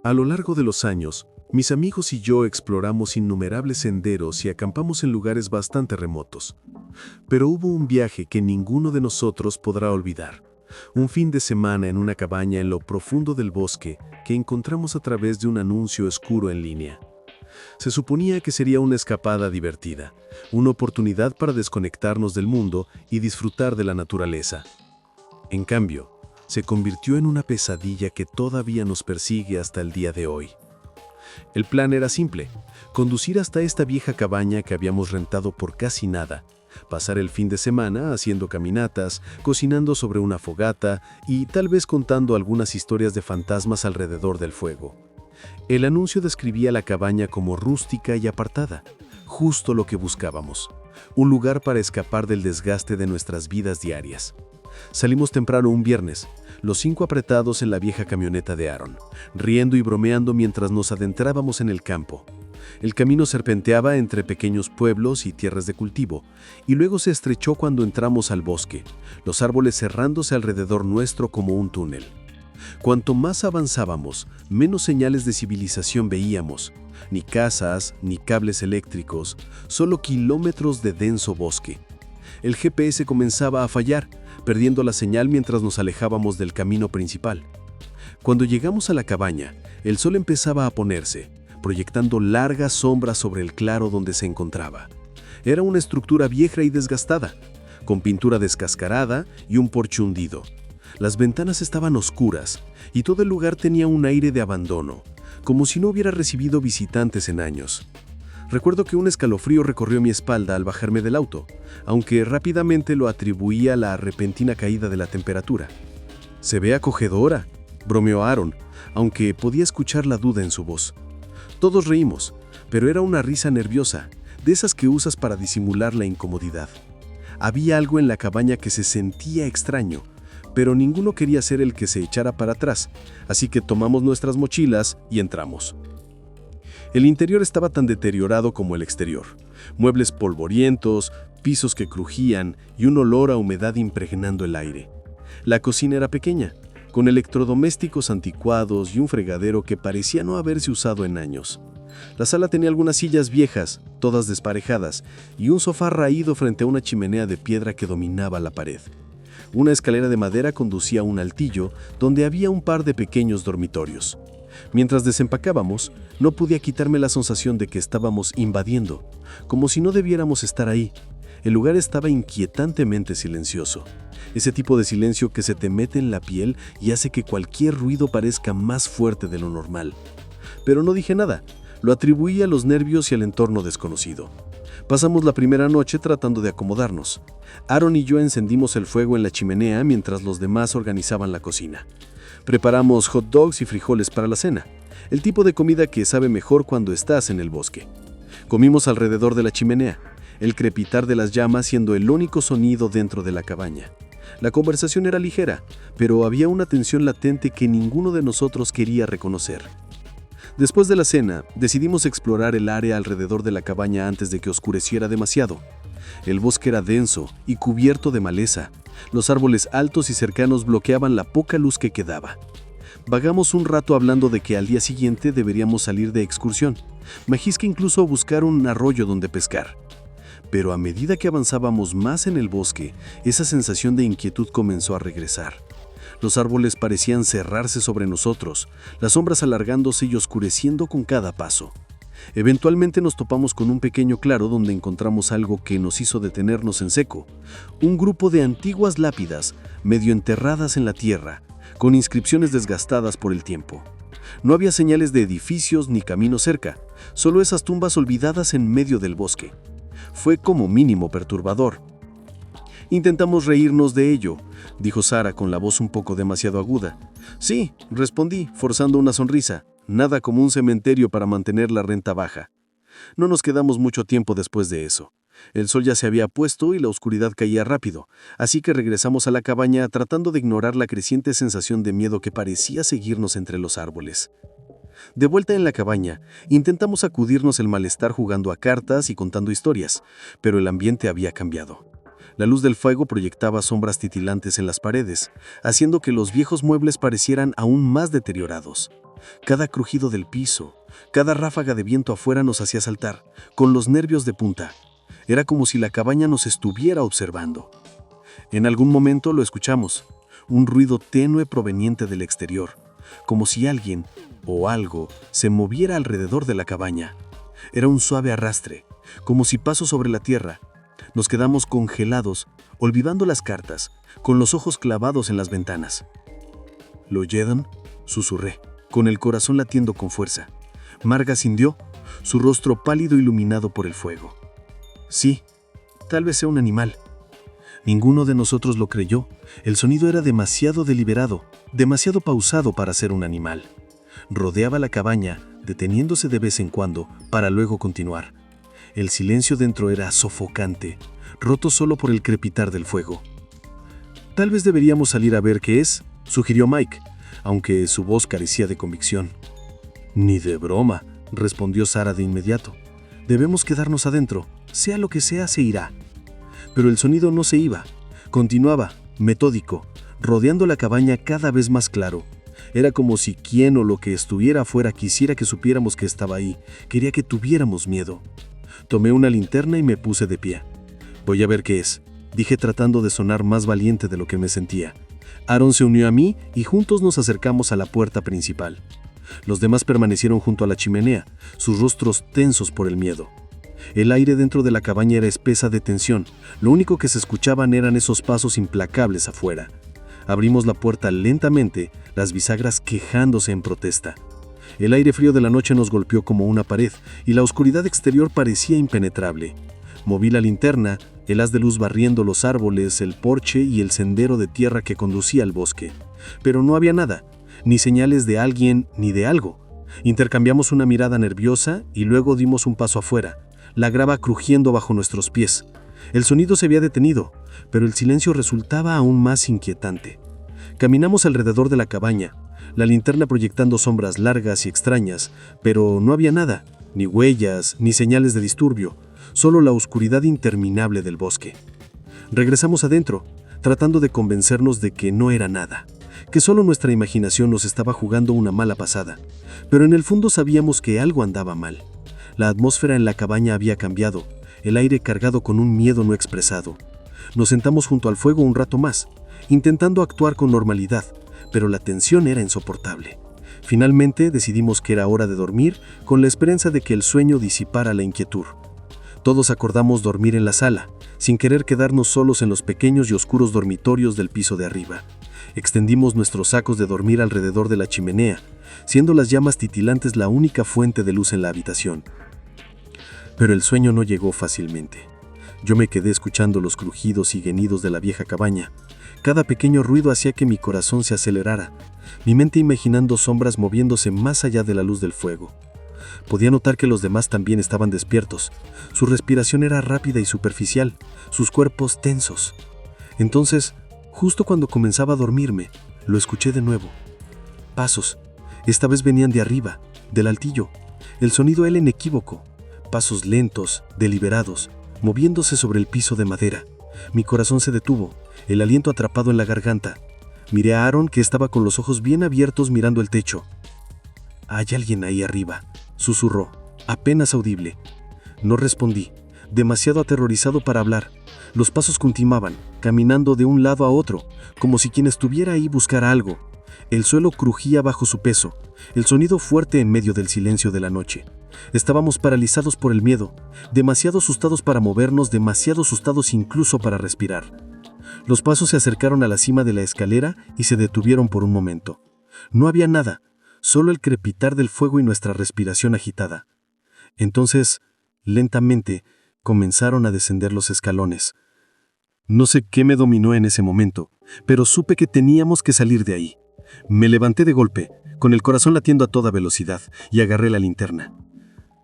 A lo largo de los años, mis amigos y yo exploramos innumerables senderos y acampamos en lugares bastante remotos. Pero hubo un viaje que ninguno de nosotros podrá olvidar. Un fin de semana en una cabaña en lo profundo del bosque que encontramos a través de un anuncio oscuro en línea. Se suponía que sería una escapada divertida, una oportunidad para desconectarnos del mundo y disfrutar de la naturaleza. En cambio, se convirtió en una pesadilla que todavía nos persigue hasta el día de hoy. El plan era simple: conducir hasta esta vieja cabaña que habíamos rentado por casi nada, pasar el fin de semana haciendo caminatas, cocinando sobre una fogata y tal vez contando algunas historias de fantasmas alrededor del fuego. El anuncio describía la cabaña como rústica y apartada, justo lo que buscábamos, un lugar para escapar del desgaste de nuestras vidas diarias. Salimos temprano un viernes, los 5 apretados en la vieja camioneta de Aaron, riendo y bromeando mientras nos adentrábamos en el campo. El camino serpenteaba entre pequeños pueblos y tierras de cultivo, y luego se estrechó cuando entramos al bosque, los árboles cerrándose alrededor nuestro como un túnel. Cuanto más avanzábamos, menos señales de civilización veíamos, ni casas, ni cables eléctricos, solo kilómetros de denso bosque. El GPS comenzaba a fallar, perdiendo la señal mientras nos alejábamos del camino principal. Cuando llegamos a la cabaña, el sol empezaba a ponerse, proyectando largas sombras sobre el claro donde se encontraba. Era una estructura vieja y desgastada, con pintura descascarada y un porche hundido. Las ventanas estaban oscuras y todo el lugar tenía un aire de abandono, como si no hubiera recibido visitantes en años. Recuerdo que un escalofrío recorrió mi espalda al bajarme del auto, aunque rápidamente lo atribuía a la repentina caída de la temperatura. «Se ve acogedora», bromeó Aaron, aunque podía escuchar la duda en su voz. Todos reímos, pero era una risa nerviosa, de esas que usas para disimular la incomodidad. Había algo en la cabaña que se sentía extraño, pero ninguno quería ser el que se echara para atrás, así que tomamos nuestras mochilas y entramos. El interior estaba tan deteriorado como el exterior. Muebles polvorientos, pisos que crujían y un olor a humedad impregnando el aire. La cocina era pequeña, con electrodomésticos anticuados y un fregadero que parecía no haberse usado en años. La sala tenía algunas sillas viejas, todas desparejadas, y un sofá raído frente a una chimenea de piedra que dominaba la pared. Una escalera de madera conducía a un altillo donde había un par de pequeños dormitorios. Mientras desempacábamos, no podía quitarme la sensación de que estábamos invadiendo, como si no debiéramos estar ahí. El lugar estaba inquietantemente silencioso. Ese tipo de silencio que se te mete en la piel y hace que cualquier ruido parezca más fuerte de lo normal. Pero no dije nada, lo atribuí a los nervios y al entorno desconocido. Pasamos la primera noche tratando de acomodarnos. Aaron y yo encendimos el fuego en la chimenea mientras los demás organizaban la cocina. Preparamos hot dogs y frijoles para la cena, el tipo de comida que sabe mejor cuando estás en el bosque. Comimos alrededor de la chimenea, el crepitar de las llamas siendo el único sonido dentro de la cabaña. La conversación era ligera, pero había una tensión latente que ninguno de nosotros quería reconocer. Después de la cena, decidimos explorar el área alrededor de la cabaña antes de que oscureciera demasiado. El bosque era denso y cubierto de maleza. Los árboles altos y cercanos bloqueaban la poca luz que quedaba. Vagamos un rato hablando de que al día siguiente deberíamos salir de excursión. Majisca incluso buscar un arroyo donde pescar. Pero a medida que avanzábamos más en el bosque, esa sensación de inquietud comenzó a regresar. Los árboles parecían cerrarse sobre nosotros, las sombras alargándose y oscureciendo con cada paso. Eventualmente nos topamos con un pequeño claro donde encontramos algo que nos hizo detenernos en seco. Un grupo de antiguas lápidas, medio enterradas en la tierra, con inscripciones desgastadas por el tiempo. No había señales de edificios ni caminos cerca, solo esas tumbas olvidadas en medio del bosque. Fue como mínimo perturbador. Intentamos reírnos de ello, dijo Sara con la voz un poco demasiado aguda. Sí, respondí, forzando una sonrisa. Nada como un cementerio para mantener la renta baja. No nos quedamos mucho tiempo después de eso. El sol ya se había puesto y la oscuridad caía rápido, así que regresamos a la cabaña tratando de ignorar la creciente sensación de miedo que parecía seguirnos entre los árboles. De vuelta en la cabaña, intentamos sacudirnos el malestar jugando a cartas y contando historias, pero el ambiente había cambiado. La luz del fuego proyectaba sombras titilantes en las paredes, haciendo que los viejos muebles parecieran aún más deteriorados. Cada crujido del piso, cada ráfaga de viento afuera nos hacía saltar, con los nervios de punta. Era como si la cabaña nos estuviera observando. En algún momento lo escuchamos, un ruido tenue proveniente del exterior, como si alguien o algo se moviera alrededor de la cabaña. Era un suave arrastre, como si paso sobre la tierra. Nos quedamos congelados, olvidando las cartas, con los ojos clavados en las ventanas. ¿Lo oyeron?, susurré, con el corazón latiendo con fuerza. Marga sintió, su rostro pálido iluminado por el fuego. Sí, tal vez sea un animal. Ninguno de nosotros lo creyó. El sonido era demasiado deliberado, demasiado pausado para ser un animal. Rodeaba la cabaña, deteniéndose de vez en cuando, para luego continuar. El silencio dentro era sofocante, roto solo por el crepitar del fuego. Tal vez deberíamos salir a ver qué es, sugirió Mike, aunque su voz carecía de convicción. Ni de broma, respondió Sara de inmediato. Debemos quedarnos adentro, sea lo que sea, se irá. Pero el sonido no se iba, continuaba, metódico, rodeando la cabaña cada vez más claro. Era como si quien o lo que estuviera afuera quisiera que supiéramos que estaba ahí, quería que tuviéramos miedo. Tomé una linterna y me puse de pie. Voy a ver qué es, dije tratando de sonar más valiente de lo que me sentía. Aaron se unió a mí y juntos nos acercamos a la puerta principal. Los demás permanecieron junto a la chimenea, sus rostros tensos por el miedo. El aire dentro de la cabaña era espesa de tensión, lo único que se escuchaban eran esos pasos implacables afuera. Abrimos la puerta lentamente, las bisagras quejándose en protesta. El aire frío de la noche nos golpeó como una pared y la oscuridad exterior parecía impenetrable. Moví la linterna, el haz de luz barriendo los árboles, el porche y el sendero de tierra que conducía al bosque. Pero no había nada, ni señales de alguien ni de algo. Intercambiamos una mirada nerviosa y luego dimos un paso afuera, la grava crujiendo bajo nuestros pies. El sonido se había detenido, pero el silencio resultaba aún más inquietante. Caminamos alrededor de la cabaña, la linterna proyectando sombras largas y extrañas, pero no había nada, ni huellas, ni señales de disturbio, solo la oscuridad interminable del bosque. Regresamos adentro, tratando de convencernos de que no era nada, que solo nuestra imaginación nos estaba jugando una mala pasada, pero en el fondo sabíamos que algo andaba mal. La atmósfera en la cabaña había cambiado, el aire cargado con un miedo no expresado. Nos sentamos junto al fuego un rato más, intentando actuar con normalidad, pero la tensión era insoportable. Finalmente decidimos que era hora de dormir, con la esperanza de que el sueño disipara la inquietud. Todos acordamos dormir en la sala, sin querer quedarnos solos en los pequeños y oscuros dormitorios del piso de arriba. Extendimos nuestros sacos de dormir alrededor de la chimenea, siendo las llamas titilantes la única fuente de luz en la habitación. Pero el sueño no llegó fácilmente. Yo me quedé escuchando los crujidos y gemidos de la vieja cabaña. Cada pequeño ruido hacía que mi corazón se acelerara, mi mente imaginando sombras moviéndose más allá de la luz del fuego. Podía notar que los demás también estaban despiertos. Su respiración era rápida y superficial, sus cuerpos tensos. Entonces, justo cuando comenzaba a dormirme, lo escuché de nuevo. Pasos. Esta vez venían de arriba, del altillo. El sonido era inequívoco. Pasos lentos, deliberados, moviéndose sobre el piso de madera. Mi corazón se detuvo, el aliento atrapado en la garganta. Miré a Aaron, que estaba con los ojos bien abiertos mirando el techo. «Hay alguien ahí arriba», susurró, apenas audible. No respondí, demasiado aterrorizado para hablar. Los pasos continuaban, caminando de un lado a otro, como si quien estuviera ahí buscara algo. El suelo crujía bajo su peso, el sonido fuerte en medio del silencio de la noche. Estábamos paralizados por el miedo, demasiado asustados para movernos, demasiado asustados incluso para respirar. Los pasos se acercaron a la cima de la escalera y se detuvieron por un momento. No había nada, solo el crepitar del fuego y nuestra respiración agitada. Entonces, lentamente, comenzaron a descender los escalones. No sé qué me dominó en ese momento, pero supe que teníamos que salir de ahí. Me levanté de golpe, con el corazón latiendo a toda velocidad, y agarré la linterna.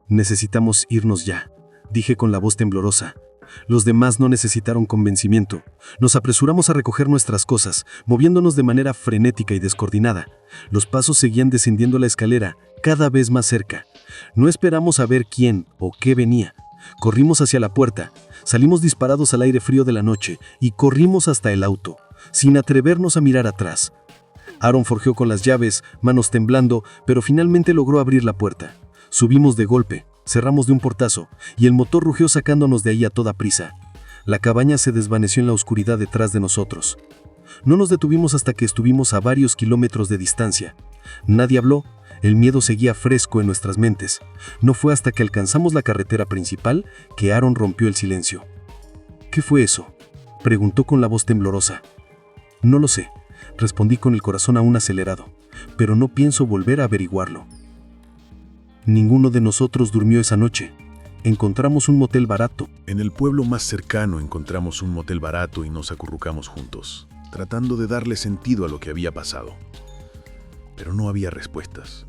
«Necesitamos irnos ya», dije con la voz temblorosa. Los demás no necesitaron convencimiento. Nos apresuramos a recoger nuestras cosas, moviéndonos de manera frenética y descoordinada. Los pasos seguían descendiendo la escalera, cada vez más cerca. No esperamos a ver quién o qué venía. Corrimos hacia la puerta, salimos disparados al aire frío de la noche y corrimos hasta el auto, sin atrevernos a mirar atrás. Aaron forjeó con las llaves, manos temblando, pero finalmente logró abrir la puerta. Subimos de golpe, cerramos de un portazo, y el motor rugió sacándonos de ahí a toda prisa. La cabaña se desvaneció en la oscuridad detrás de nosotros. No nos detuvimos hasta que estuvimos a varios kilómetros de distancia. Nadie habló, el miedo seguía fresco en nuestras mentes. No fue hasta que alcanzamos la carretera principal que Aaron rompió el silencio. ¿Qué fue eso?, preguntó con la voz temblorosa. No lo sé, respondí con el corazón aún acelerado, pero no pienso volver a averiguarlo. Ninguno de nosotros durmió esa noche. Encontramos un motel barato. En el pueblo más cercano encontramos un motel barato y nos acurrucamos juntos, tratando de darle sentido a lo que había pasado. Pero no había respuestas.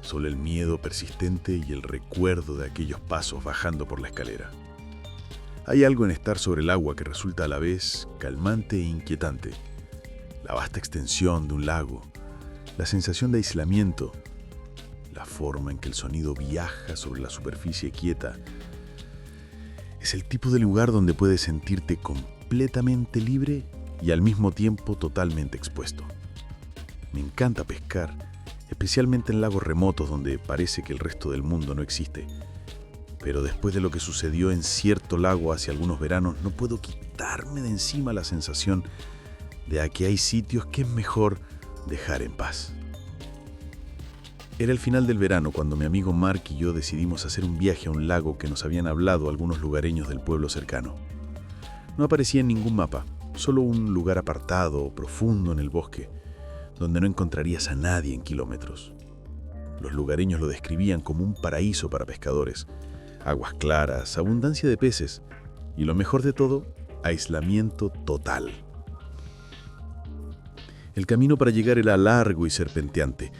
Solo el miedo persistente y el recuerdo de aquellos pasos bajando por la escalera. Hay algo en estar sobre el agua que resulta a la vez calmante e inquietante. La vasta extensión de un lago, la sensación de aislamiento, la forma en que el sonido viaja sobre la superficie quieta. Es el tipo de lugar donde puedes sentirte completamente libre y al mismo tiempo totalmente expuesto. Me encanta pescar, especialmente en lagos remotos donde parece que el resto del mundo no existe. Pero después de lo que sucedió en cierto lago hace algunos veranos, no puedo quitarme de encima la sensación de que hay sitios que es mejor dejar en paz. Era el final del verano cuando mi amigo Mark y yo decidimos hacer un viaje a un lago que nos habían hablado algunos lugareños del pueblo cercano. No aparecía en ningún mapa, solo un lugar apartado, profundo en el bosque, donde no encontrarías a nadie en kilómetros. Los lugareños lo describían como un paraíso para pescadores. Aguas claras, abundancia de peces y, lo mejor de todo, aislamiento total. El camino para llegar era largo y serpenteante,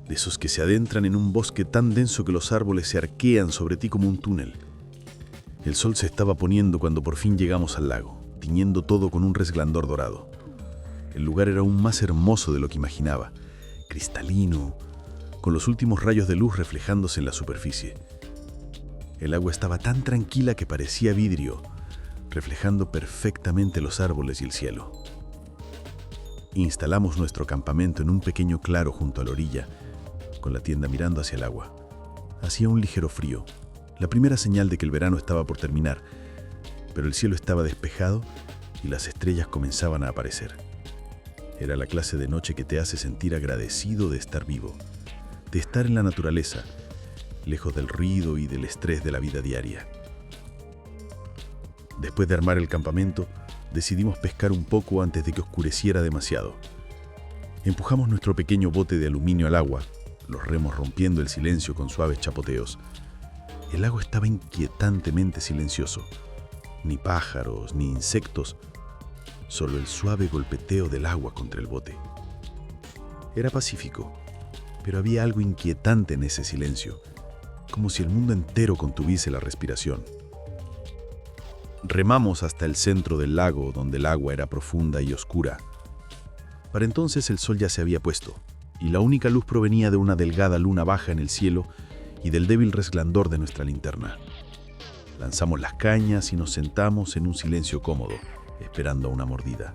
de esos que se adentran en un bosque tan denso que los árboles se arquean sobre ti como un túnel. El sol se estaba poniendo cuando por fin llegamos al lago, tiñendo todo con un resplandor dorado. El lugar era aún más hermoso de lo que imaginaba, cristalino, con los últimos rayos de luz reflejándose en la superficie. El agua estaba tan tranquila que parecía vidrio, reflejando perfectamente los árboles y el cielo. Instalamos nuestro campamento en un pequeño claro junto a la orilla, con la tienda mirando hacia el agua. Hacía un ligero frío, la primera señal de que el verano estaba por terminar, pero el cielo estaba despejado y las estrellas comenzaban a aparecer. Era la clase de noche que te hace sentir agradecido de estar vivo, de estar en la naturaleza, lejos del ruido y del estrés de la vida diaria. Después de armar el campamento, decidimos pescar un poco antes de que oscureciera demasiado. Empujamos nuestro pequeño bote de aluminio al agua, los remos rompiendo el silencio con suaves chapoteos. El lago estaba inquietantemente silencioso. Ni pájaros, ni insectos, solo el suave golpeteo del agua contra el bote. Era pacífico, pero había algo inquietante en ese silencio, como si el mundo entero contuviese la respiración. Remamos hasta el centro del lago, donde el agua era profunda y oscura. Para entonces el sol ya se había puesto, y la única luz provenía de una delgada luna baja en el cielo y del débil resplandor de nuestra linterna. Lanzamos las cañas y nos sentamos en un silencio cómodo, esperando a una mordida.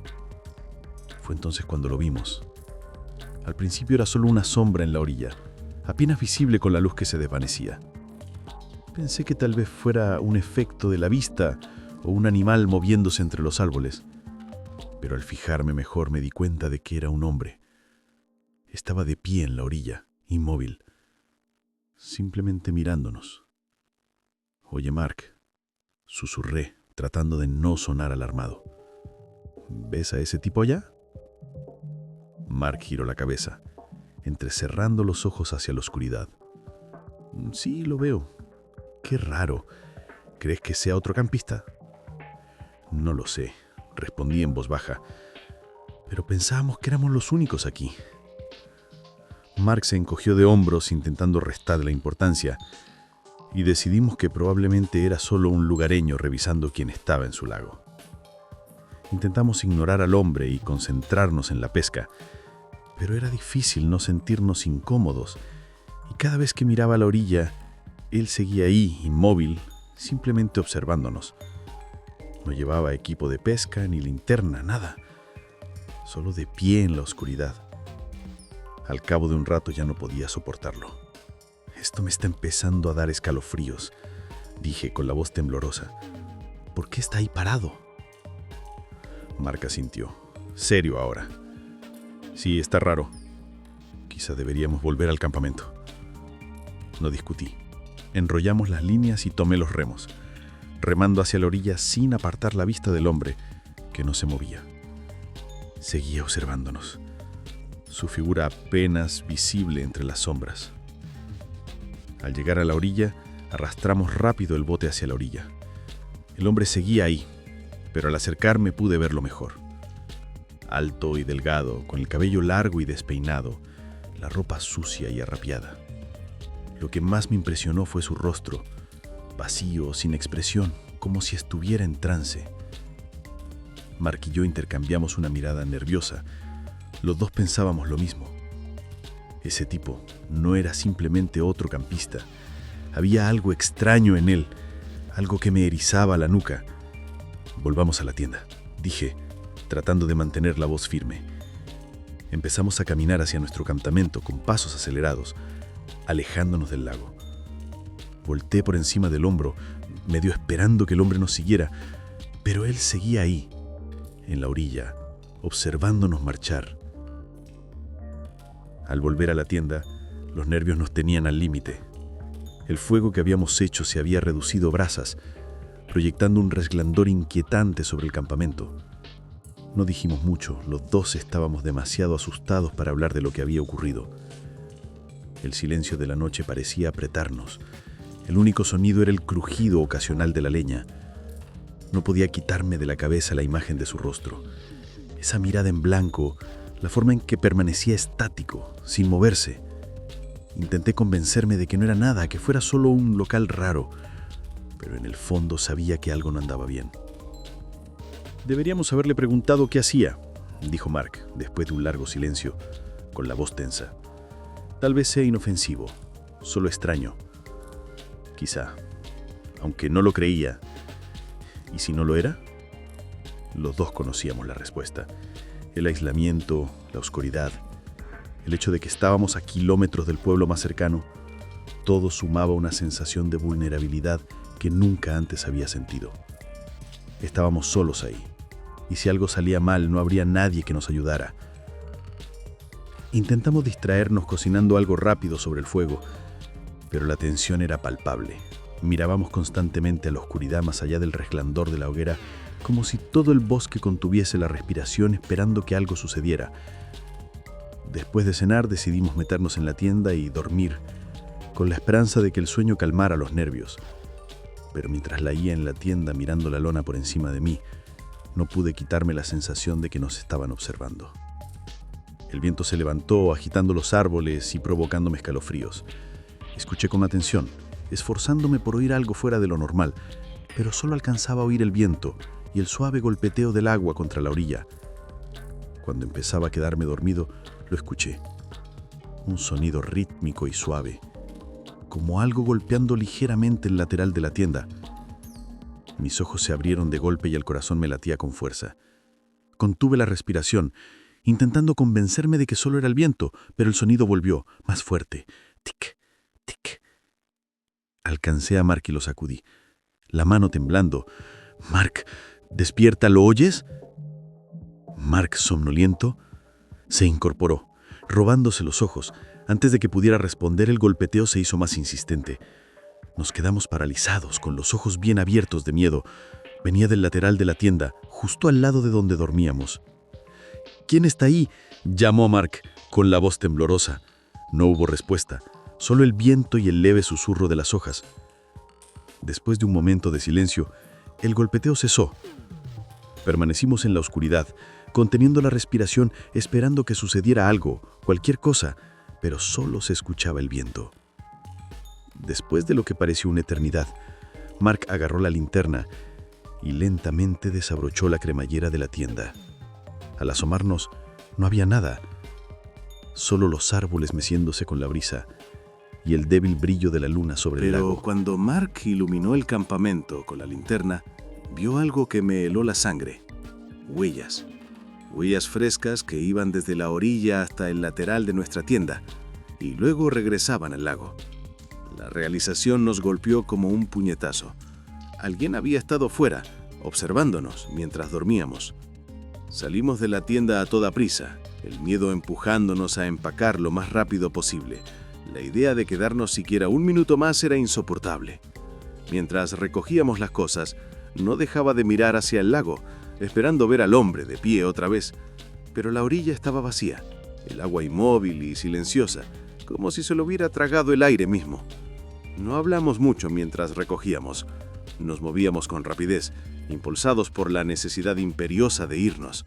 Fue entonces cuando lo vimos. Al principio era solo una sombra en la orilla, apenas visible con la luz que se desvanecía. Pensé que tal vez fuera un efecto de la vista o un animal moviéndose entre los árboles, pero al fijarme mejor me di cuenta de que era un hombre. Estaba de pie en la orilla, inmóvil, simplemente mirándonos. «Oye, Mark», susurré, tratando de no sonar alarmado. «¿Ves a ese tipo allá?». Mark giró la cabeza, entrecerrando los ojos hacia la oscuridad. «Sí, lo veo. Qué raro. ¿Crees que sea otro campista?». «No lo sé», respondí en voz baja, «pero pensábamos que éramos los únicos aquí». Mark se encogió de hombros intentando restar la importancia, y decidimos que probablemente era solo un lugareño revisando quién estaba en su lago. Intentamos ignorar al hombre y concentrarnos en la pesca, pero era difícil no sentirnos incómodos, y cada vez que miraba a la orilla, él seguía ahí, inmóvil, simplemente observándonos. No llevaba equipo de pesca ni linterna, nada, solo de pie en la oscuridad, Al cabo de un rato ya no podía soportarlo. «Esto me está empezando a dar escalofríos», dije con la voz temblorosa. «¿Por qué está ahí parado?» Mark asintió. Serio ahora. «Sí, está raro. Quizá deberíamos volver al campamento». No discutí. Enrollamos las líneas y tomé los remos, remando hacia la orilla sin apartar la vista del hombre, que no se movía. Seguía observándonos, su figura apenas visible entre las sombras. Al llegar a la orilla, arrastramos rápido el bote hacia la orilla. El hombre seguía ahí, pero al acercarme pude verlo mejor. Alto y delgado, con el cabello largo y despeinado, la ropa sucia y arrapiada. Lo que más me impresionó fue su rostro, vacío, sin expresión, como si estuviera en trance. Mark y yo intercambiamos una mirada nerviosa. Los dos pensábamos lo mismo. Ese tipo no era simplemente otro campista. Había algo extraño en él, algo que me erizaba la nuca. «Volvamos a la tienda», dije, tratando de mantener la voz firme. Empezamos a caminar hacia nuestro campamento con pasos acelerados, alejándonos del lago. Volté por encima del hombro, medio esperando que el hombre nos siguiera, pero él seguía ahí, en la orilla, observándonos marchar. Al volver a la tienda, los nervios nos tenían al límite. El fuego que habíamos hecho se había reducido a brasas, proyectando un resplandor inquietante sobre el campamento. No dijimos mucho, los dos estábamos demasiado asustados para hablar de lo que había ocurrido. El silencio de la noche parecía apretarnos. El único sonido era el crujido ocasional de la leña. No podía quitarme de la cabeza la imagen de su rostro. Esa mirada en blanco, la forma en que permanecía estático, sin moverse. Intenté convencerme de que no era nada, que fuera solo un local raro, pero en el fondo sabía que algo no andaba bien. «Deberíamos haberle preguntado qué hacía», dijo Mark, después de un largo silencio, con la voz tensa. «Tal vez sea inofensivo, solo extraño. Quizá, aunque no lo creía. ¿Y si no lo era?» Los dos conocíamos la respuesta. El aislamiento, la oscuridad, el hecho de que estábamos a kilómetros del pueblo más cercano, todo sumaba una sensación de vulnerabilidad que nunca antes había sentido. Estábamos solos ahí, y si algo salía mal no habría nadie que nos ayudara. Intentamos distraernos cocinando algo rápido sobre el fuego, pero la tensión era palpable. Mirábamos constantemente a la oscuridad más allá del resplandor de la hoguera, como si todo el bosque contuviese la respiración esperando que algo sucediera. Después de cenar decidimos meternos en la tienda y dormir, con la esperanza de que el sueño calmara los nervios. Pero mientras laía en la tienda mirando la lona por encima de mí, no pude quitarme la sensación de que nos estaban observando. El viento se levantó, agitando los árboles y provocándome escalofríos. Escuché con atención, esforzándome por oír algo fuera de lo normal, pero solo alcanzaba a oír el viento y el suave golpeteo del agua contra la orilla. Cuando empezaba a quedarme dormido, lo escuché. Un sonido rítmico y suave, como algo golpeando ligeramente el lateral de la tienda. Mis ojos se abrieron de golpe y el corazón me latía con fuerza. Contuve la respiración, intentando convencerme de que solo era el viento, pero el sonido volvió, más fuerte. Tic, tic. Alcancé a Mark y lo sacudí, la mano temblando. «Mark, despierta, ¿lo oyes?» Mark, somnoliento, se incorporó, robándose los ojos. Antes de que pudiera responder, el golpeteo se hizo más insistente. Nos quedamos paralizados, con los ojos bien abiertos de miedo. Venía del lateral de la tienda, justo al lado de donde dormíamos. «¿Quién está ahí?», llamó Mark, con la voz temblorosa. No hubo respuesta, solo el viento y el leve susurro de las hojas. Después de un momento de silencio, el golpeteo cesó. Permanecimos en la oscuridad, conteniendo la respiración, esperando que sucediera algo, cualquier cosa, pero solo se escuchaba el viento. Después de lo que pareció una eternidad, Mark agarró la linterna y lentamente desabrochó la cremallera de la tienda. Al asomarnos, no había nada, solo los árboles meciéndose con la brisa y el débil brillo de la luna sobre el lago. Pero cuando Mark iluminó el campamento con la linterna, vio algo que me heló la sangre. Huellas. huellas frescas que iban desde la orilla hasta el lateral de nuestra tienda y luego regresaban al lago. La realización nos golpeó como un puñetazo. Alguien había estado fuera, observándonos mientras dormíamos. Salimos de la tienda a toda prisa, el miedo empujándonos a empacar lo más rápido posible. La idea de quedarnos siquiera un minuto más era insoportable. Mientras recogíamos las cosas, no dejaba de mirar hacia el lago, esperando ver al hombre de pie otra vez. Pero la orilla estaba vacía, el agua inmóvil y silenciosa, como si se lo hubiera tragado el aire mismo. No hablamos mucho mientras recogíamos. Nos movíamos con rapidez, impulsados por la necesidad imperiosa de irnos.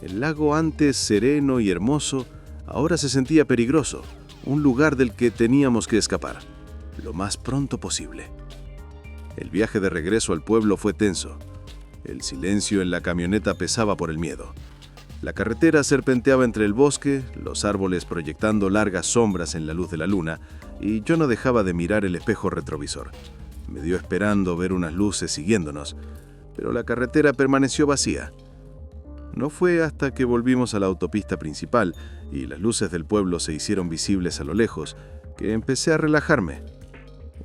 El lago, antes sereno y hermoso, ahora se sentía peligroso, un lugar del que teníamos que escapar, lo más pronto posible. El viaje de regreso al pueblo fue tenso. El silencio en la camioneta pesaba por el miedo. La carretera serpenteaba entre el bosque, los árboles proyectando largas sombras en la luz de la luna, y yo no dejaba de mirar el espejo retrovisor. Me dio esperando ver unas luces siguiéndonos, pero la carretera permaneció vacía. No fue hasta que volvimos a la autopista principal y las luces del pueblo se hicieron visibles a lo lejos que empecé a relajarme.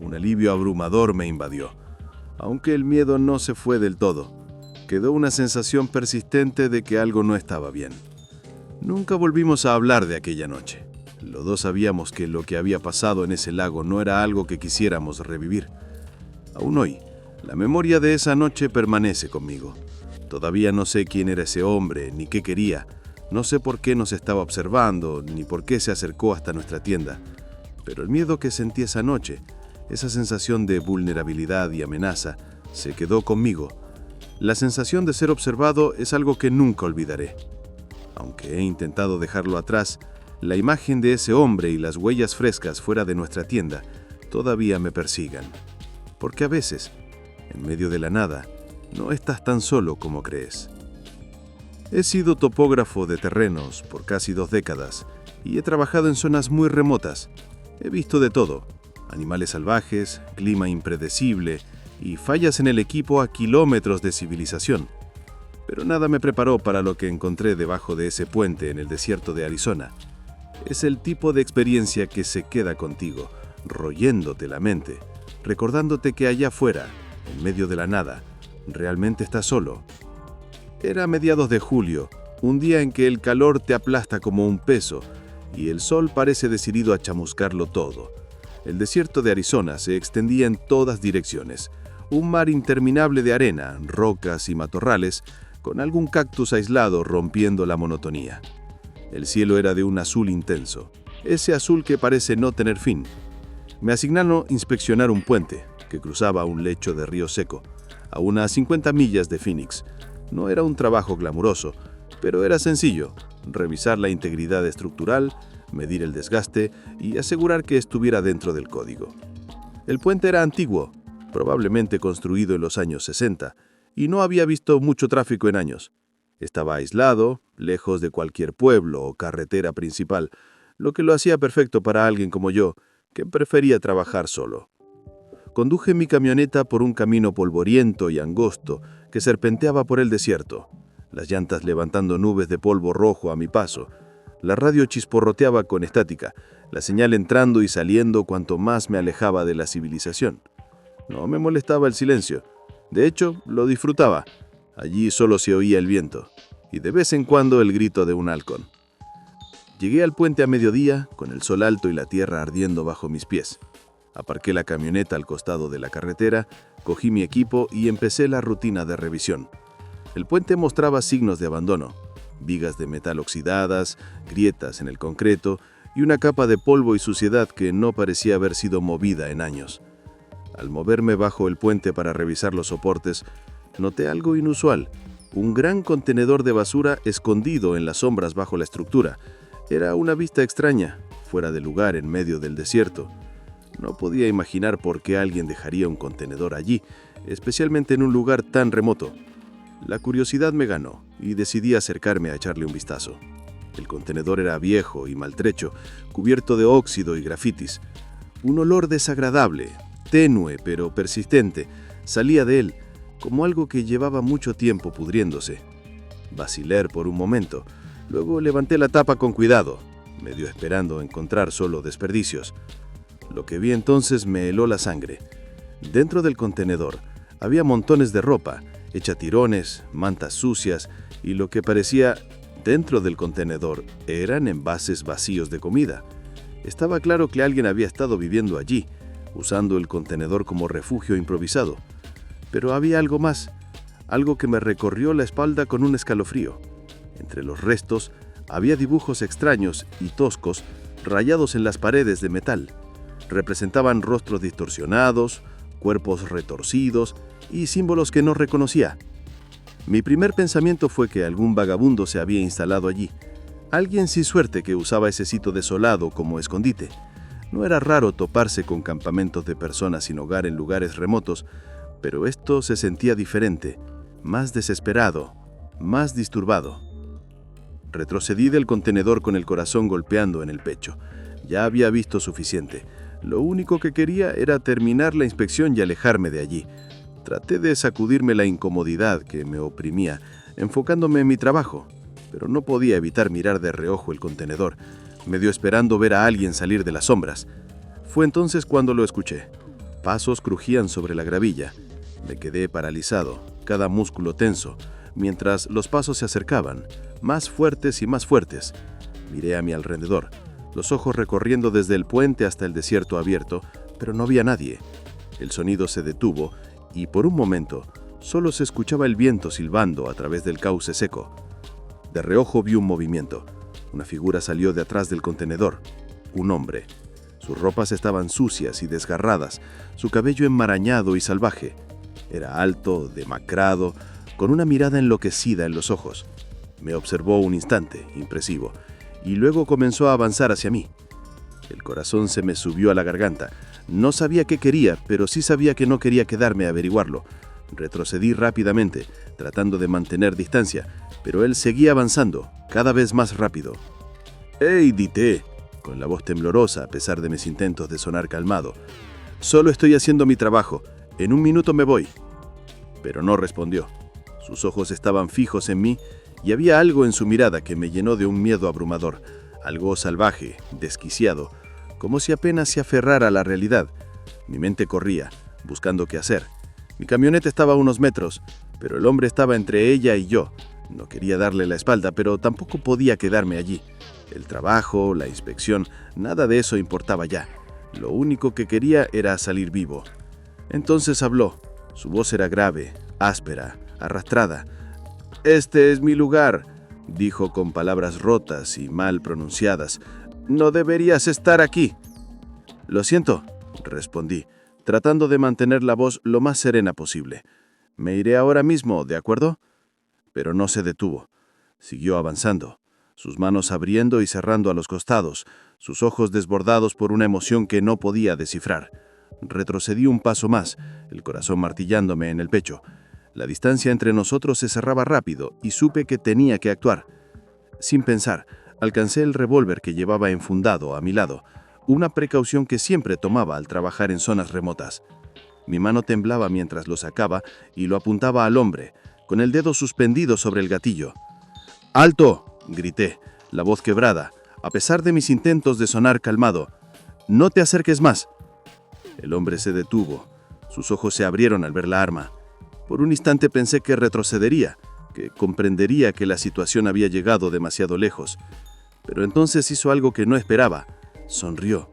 Un alivio abrumador me invadió. Aunque el miedo no se fue del todo, quedó una sensación persistente de que algo no estaba bien. Nunca volvimos a hablar de aquella noche. Los dos sabíamos que lo que había pasado en ese lago no era algo que quisiéramos revivir. Aún hoy, la memoria de esa noche permanece conmigo. Todavía no sé quién era ese hombre, ni qué quería. No sé por qué nos estaba observando, ni por qué se acercó hasta nuestra tienda. Pero el miedo que sentí esa noche, esa sensación de vulnerabilidad y amenaza, se quedó conmigo. La sensación de ser observado es algo que nunca olvidaré. Aunque he intentado dejarlo atrás, la imagen de ese hombre y las huellas frescas fuera de nuestra tienda todavía me persigan. Porque a veces, en medio de la nada, no estás tan solo como crees. He sido topógrafo de terrenos por casi 2 décadas y he trabajado en zonas muy remotas. He visto de todo: animales salvajes, clima impredecible y fallas en el equipo a kilómetros de civilización. Pero nada me preparó para lo que encontré debajo de ese puente en el desierto de Arizona. Es el tipo de experiencia que se queda contigo, royéndote la mente, recordándote que allá afuera, en medio de la nada, realmente estás solo. Era mediados de julio, un día en que el calor te aplasta como un peso y el sol parece decidido a chamuscarlo todo. El desierto de Arizona se extendía en todas direcciones, un mar interminable de arena, rocas y matorrales, con algún cactus aislado rompiendo la monotonía. El cielo era de un azul intenso, ese azul que parece no tener fin. Me asignaron inspeccionar un puente que cruzaba un lecho de río seco, a unas 50 millas de Phoenix. No era un trabajo glamuroso, pero era sencillo: revisar la integridad estructural, medir el desgaste y asegurar que estuviera dentro del código. El puente era antiguo, probablemente construido en los años 60, y no había visto mucho tráfico en años. Estaba aislado, lejos de cualquier pueblo o carretera principal, lo que lo hacía perfecto para alguien como yo, que prefería trabajar solo. Conduje mi camioneta por un camino polvoriento y angosto que serpenteaba por el desierto, las llantas levantando nubes de polvo rojo a mi paso. La radio chisporroteaba con estática, la señal entrando y saliendo cuanto más me alejaba de la civilización. No me molestaba el silencio. De hecho, lo disfrutaba. Allí solo se oía el viento, y de vez en cuando el grito de un halcón. Llegué al puente a mediodía, con el sol alto y la tierra ardiendo bajo mis pies. Aparqué la camioneta al costado de la carretera, cogí mi equipo y empecé la rutina de revisión. El puente mostraba signos de abandono: vigas de metal oxidadas, grietas en el concreto y una capa de polvo y suciedad que no parecía haber sido movida en años. Al moverme bajo el puente para revisar los soportes, noté algo inusual: un gran contenedor de basura escondido en las sombras bajo la estructura. Era una vista extraña, fuera de lugar en medio del desierto. No podía imaginar por qué alguien dejaría un contenedor allí, especialmente en un lugar tan remoto. La curiosidad me ganó y decidí acercarme a echarle un vistazo. El contenedor era viejo y maltrecho, cubierto de óxido y grafitis. Un olor desagradable, tenue pero persistente, salía de él, como algo que llevaba mucho tiempo pudriéndose. Vacilé por un momento. Luego levanté la tapa con cuidado, medio esperando encontrar solo desperdicios. Lo que vi entonces me heló la sangre. Dentro del contenedor había montones de ropa, hecha tirones, mantas sucias y lo que parecía dentro del contenedor eran envases vacíos de comida. Estaba claro que alguien había estado viviendo allí, usando el contenedor como refugio improvisado. Pero había algo más, algo que me recorrió la espalda con un escalofrío. Entre los restos había dibujos extraños y toscos rayados en las paredes de metal. Representaban rostros distorsionados, cuerpos retorcidos y símbolos que no reconocía. Mi primer pensamiento fue que algún vagabundo se había instalado allí. Alguien sin suerte que usaba ese sitio desolado como escondite. No era raro toparse con campamentos de personas sin hogar en lugares remotos, pero esto se sentía diferente, más desesperado, más disturbado. Retrocedí del contenedor con el corazón golpeando en el pecho. Ya había visto suficiente. Lo único que quería era terminar la inspección y alejarme de allí. Traté de sacudirme la incomodidad que me oprimía, enfocándome en mi trabajo, pero no podía evitar mirar de reojo el contenedor, medio esperando ver a alguien salir de las sombras. Fue entonces cuando lo escuché. Pasos crujían sobre la gravilla. Me quedé paralizado, cada músculo tenso, mientras los pasos se acercaban, más fuertes y más fuertes. Miré a mi alrededor, los ojos recorriendo desde el puente hasta el desierto abierto, pero no había nadie. El sonido se detuvo y por un momento solo se escuchaba el viento silbando a través del cauce seco. De reojo vi un movimiento. Una figura salió de atrás del contenedor. Un hombre. Sus ropas estaban sucias y desgarradas, su cabello enmarañado y salvaje. Era alto, demacrado, con una mirada enloquecida en los ojos. Me observó un instante, impresivo, y luego comenzó a avanzar hacia mí. El corazón se me subió a la garganta. No sabía qué quería, pero sí sabía que no quería quedarme a averiguarlo. Retrocedí rápidamente, tratando de mantener distancia, pero él seguía avanzando, cada vez más rápido. «¡Hey!», grité, con la voz temblorosa a pesar de mis intentos de sonar calmado. «Solo estoy haciendo mi trabajo. En un minuto me voy». Pero no respondió. Sus ojos estaban fijos en mí y había algo en su mirada que me llenó de un miedo abrumador, algo salvaje, desquiciado, como si apenas se aferrara a la realidad. Mi mente corría, buscando qué hacer. Mi camioneta estaba a unos metros, pero el hombre estaba entre ella y yo. No quería darle la espalda, pero tampoco podía quedarme allí. El trabajo, la inspección, nada de eso importaba ya. Lo único que quería era salir vivo. Entonces habló. Su voz era grave, áspera, arrastrada. «Este es mi lugar», dijo con palabras rotas y mal pronunciadas. «No deberías estar aquí». «Lo siento», respondí, tratando de mantener la voz lo más serena posible. «Me iré ahora mismo, ¿de acuerdo?». Pero no se detuvo. Siguió avanzando, sus manos abriendo y cerrando a los costados, sus ojos desbordados por una emoción que no podía descifrar. Retrocedí un paso más, el corazón martillándome en el pecho. La distancia entre nosotros se cerraba rápido y supe que tenía que actuar. Sin pensar, alcancé el revólver que llevaba enfundado a mi lado, una precaución que siempre tomaba al trabajar en zonas remotas. Mi mano temblaba mientras lo sacaba y lo apuntaba al hombre, con el dedo suspendido sobre el gatillo. «¡Alto!», grité, la voz quebrada, a pesar de mis intentos de sonar calmado. «No te acerques más». El hombre se detuvo. Sus ojos se abrieron al ver la arma. Por un instante pensé que retrocedería, que comprendería que la situación había llegado demasiado lejos. Pero entonces hizo algo que no esperaba. Sonrió.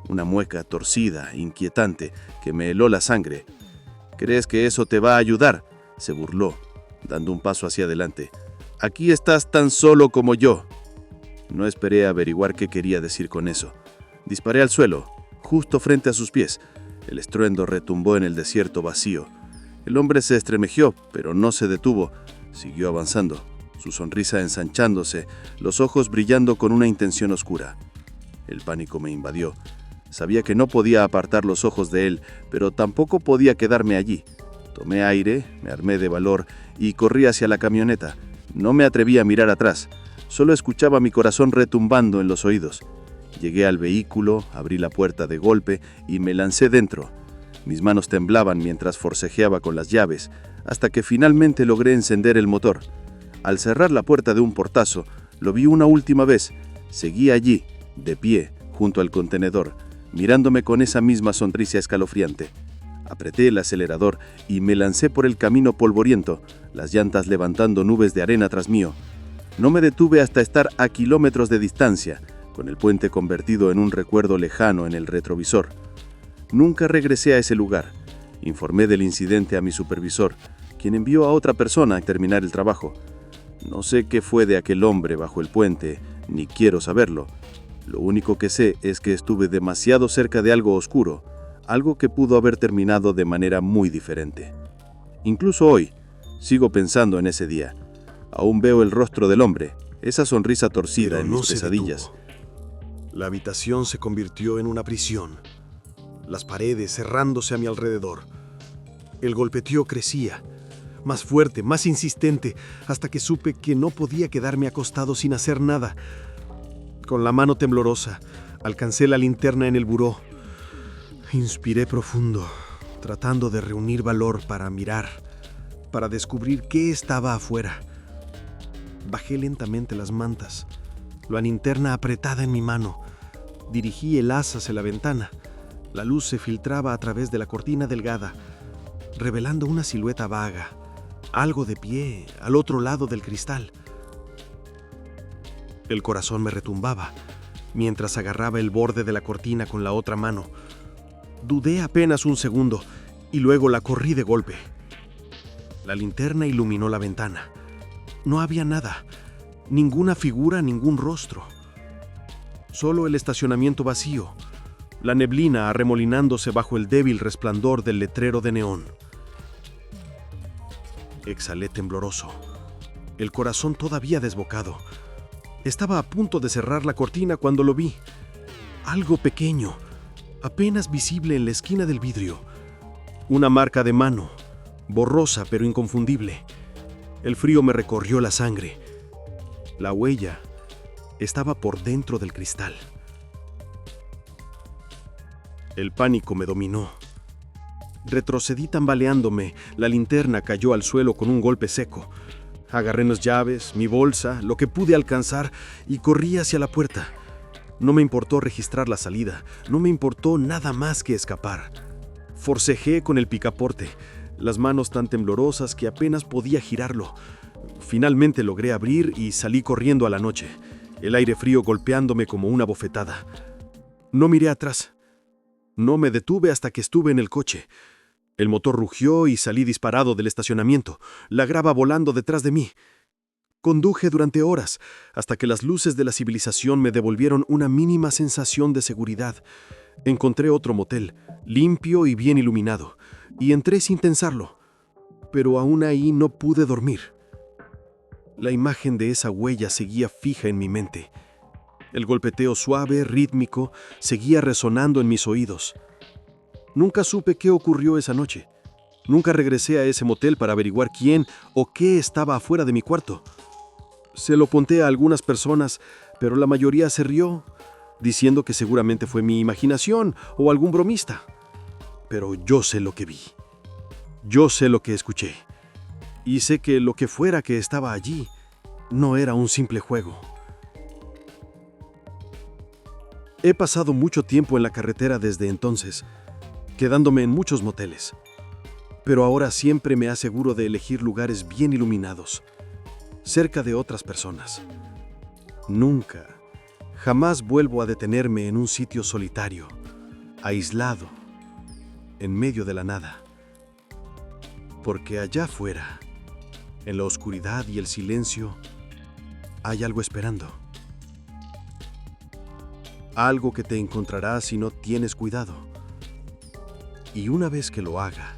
Una mueca torcida, inquietante, que me heló la sangre. «¿Crees que eso te va a ayudar?», se burló, dando un paso hacia adelante. «Aquí estás tan solo como yo». No esperé a averiguar qué quería decir con eso. Disparé al suelo, justo frente a sus pies. El estruendo retumbó en el desierto vacío. El hombre se estremeció, pero no se detuvo. Siguió avanzando, su sonrisa ensanchándose, los ojos brillando con una intención oscura. El pánico me invadió. Sabía que no podía apartar los ojos de él, pero tampoco podía quedarme allí. Tomé aire, me armé de valor y corrí hacia la camioneta. No me atreví a mirar atrás. Solo escuchaba mi corazón retumbando en los oídos. Llegué al vehículo, abrí la puerta de golpe y me lancé dentro. Mis manos temblaban mientras forcejeaba con las llaves, hasta que finalmente logré encender el motor. Al cerrar la puerta de un portazo, lo vi una última vez. Seguí allí, de pie, junto al contenedor, mirándome con esa misma sonrisa escalofriante. Apreté el acelerador y me lancé por el camino polvoriento, las llantas levantando nubes de arena tras mío. No me detuve hasta estar a kilómetros de distancia, con el puente convertido en un recuerdo lejano en el retrovisor. Nunca regresé a ese lugar. Informé del incidente a mi supervisor, quien envió a otra persona a terminar el trabajo. No sé qué fue de aquel hombre bajo el puente, ni quiero saberlo. Lo único que sé es que estuve demasiado cerca de algo oscuro, algo que pudo haber terminado de manera muy diferente. Incluso hoy, sigo pensando en ese día. Aún veo el rostro del hombre, esa sonrisa torcida Pero en no mis se pesadillas. detuvo. La habitación se convirtió en una prisión. Las paredes cerrándose a mi alrededor. El golpeteo crecía, más fuerte, más insistente, hasta que supe que no podía quedarme acostado sin hacer nada. Con la mano temblorosa, alcancé la linterna en el buró. Inspiré profundo, tratando de reunir valor para mirar, para descubrir qué estaba afuera. Bajé lentamente las mantas, la linterna apretada en mi mano. Dirigí el haz hacia la ventana. La luz se filtraba a través de la cortina delgada, revelando una silueta vaga, algo de pie al otro lado del cristal. El corazón me retumbaba mientras agarraba el borde de la cortina con la otra mano. Dudé apenas un segundo y luego la corrí de golpe. La linterna iluminó la ventana. No había nada, ninguna figura, ningún rostro. Solo el estacionamiento vacío, la neblina arremolinándose bajo el débil resplandor del letrero de neón. Exhalé tembloroso, el corazón todavía desbocado. Estaba a punto de cerrar la cortina cuando lo vi. Algo pequeño, apenas visible en la esquina del vidrio. Una marca de mano, borrosa pero inconfundible. El frío me recorrió la sangre. La huella estaba por dentro del cristal. El pánico me dominó. Retrocedí tambaleándome, la linterna cayó al suelo con un golpe seco. Agarré las llaves, mi bolsa, lo que pude alcanzar y corrí hacia la puerta. No me importó registrar la salida, no me importó nada más que escapar. Forcejé con el picaporte, las manos tan temblorosas que apenas podía girarlo. Finalmente logré abrir y salí corriendo a la noche, el aire frío golpeándome como una bofetada. No miré atrás. No me detuve hasta que estuve en el coche. El motor rugió y salí disparado del estacionamiento, la grava volando detrás de mí. Conduje durante horas, hasta que las luces de la civilización me devolvieron una mínima sensación de seguridad. Encontré otro motel, limpio y bien iluminado, y entré sin pensarlo. Pero aún ahí no pude dormir. La imagen de esa huella seguía fija en mi mente. El golpeteo suave, rítmico, seguía resonando en mis oídos. Nunca supe qué ocurrió esa noche. Nunca regresé a ese motel para averiguar quién o qué estaba afuera de mi cuarto. Se lo conté a algunas personas, pero la mayoría se rió, diciendo que seguramente fue mi imaginación o algún bromista. Pero yo sé lo que vi. Yo sé lo que escuché. Y sé que lo que fuera que estaba allí no era un simple juego. He pasado mucho tiempo en la carretera desde entonces, quedándome en muchos moteles. Pero ahora siempre me aseguro de elegir lugares bien iluminados, cerca de otras personas. Nunca, jamás vuelvo a detenerme en un sitio solitario, aislado, en medio de la nada. Porque allá afuera, en la oscuridad y el silencio, hay algo esperando. Algo que te encontrarás si no tienes cuidado. Y una vez que lo haga,